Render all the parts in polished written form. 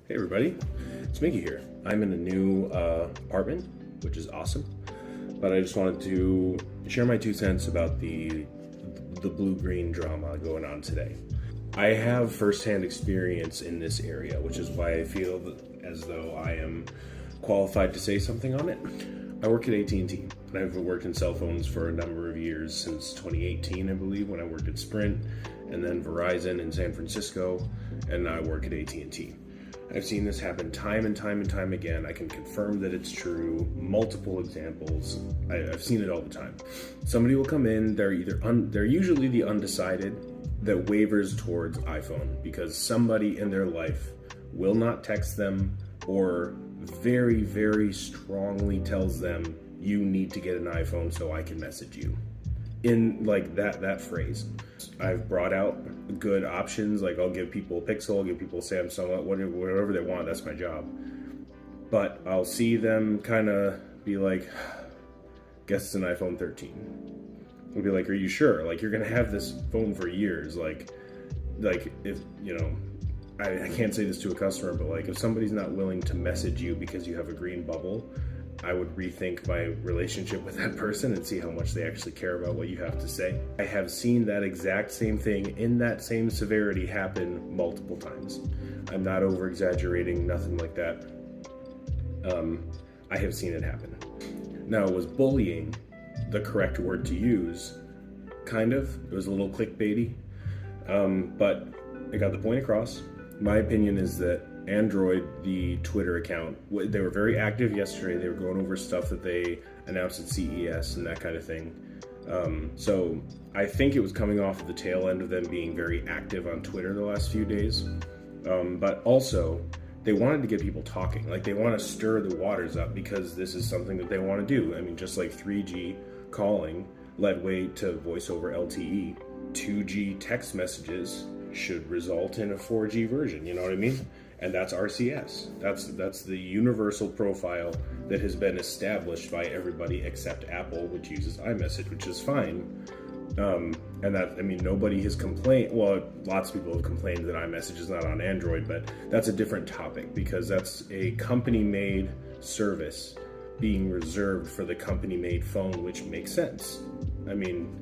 Hey everybody, it's Mickey here. I'm in a new apartment, which is awesome, but I just wanted to share my 2 cents about the blue-green drama going on today. I have firsthand experience in this area, which is why I feel as though I am qualified to say something on it. I work at AT&T, and I've worked in cell phones for a number of years, since 2018, I believe, when I worked at Sprint, and then Verizon in San Francisco, and now I work at AT&T. I've seen this happen time and time and time again. I can confirm that it's true. Multiple examples. I've seen it all the time. Somebody will come in, they're usually the undecided that wavers towards iPhone because somebody in their life will not text them or very, very strongly tells them, you need to get an iPhone so I can message you. In like that phrase. I've brought out good options, like I'll give people a Pixel, I'll give people a Samsung, whatever they want, that's my job. But I'll see them kind of be like, guess it's an iPhone 13. I'll be like, are you sure? Like, you're gonna have this phone for years. Like if, you know, I can't say this to a customer, but like if somebody's not willing to message you because you have a green bubble, I would rethink my relationship with that person and see how much they actually care about what you have to say. I have seen that exact same thing in that same severity happen multiple times. I'm not over exaggerating, nothing like that. I have seen it happen. Now, was bullying the correct word to use? Kind of. It was a little clickbaity, but I got the point across. My opinion is that Android, the Twitter account, they were very active yesterday. They were going over stuff that they announced at CES and that kind of thing. So I think it was coming off of the tail end of them being very active on Twitter the last few days. But also, they wanted to get people talking. Like, they want to stir the waters up because this is something that they want to do. I mean, just like 3G calling led way to voice over LTE, 2G text messages should result in a 4G version, you know what I mean? And that's RCS. That's the universal profile that has been established by everybody except Apple, which uses iMessage, which is fine. And that, I mean, nobody has complained. Well, lots of people have complained that iMessage is not on Android, but that's a different topic because that's a company-made service being reserved for the company-made phone, which makes sense. I mean,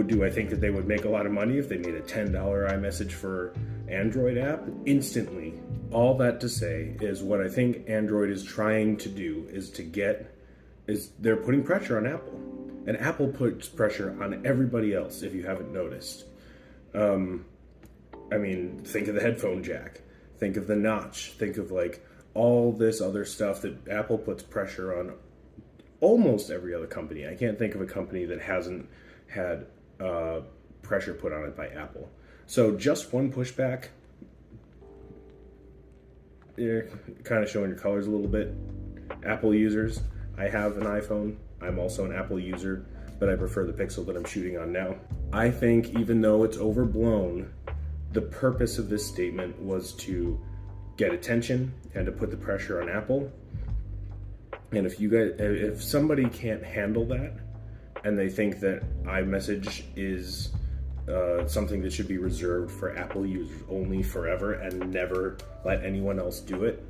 do I think that they would make a lot of money if they made a $10 iMessage for Android app? Instantly. All that to say is what I think Android is trying to do is they're putting pressure on Apple. And Apple puts pressure on everybody else, if you haven't noticed. I mean, think of the headphone jack. Think of the notch. Think of like all this other stuff that Apple puts pressure on almost every other company. I can't think of a company that hasn't had pressure put on it by Apple. So just one pushback, you're kind of showing your colors a little bit. Apple users, I have an iPhone. I'm also an Apple user, but I prefer the Pixel that I'm shooting on now. I think even though it's overblown, the purpose of this statement was to get attention and to put the pressure on Apple. And if somebody can't handle that and they think that iMessage is something that should be reserved for Apple users only forever and never let anyone else do it,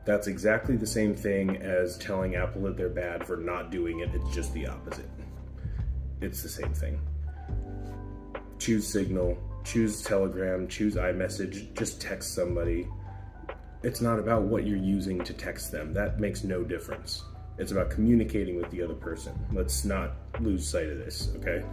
that's exactly the same thing as telling Apple that they're bad for not doing it. It's just the opposite. It's the same thing. Choose Signal, choose Telegram, choose iMessage, just text somebody. It's not about what you're using to text them. That makes no difference. It's about communicating with the other person. Let's not lose sight of this, okay?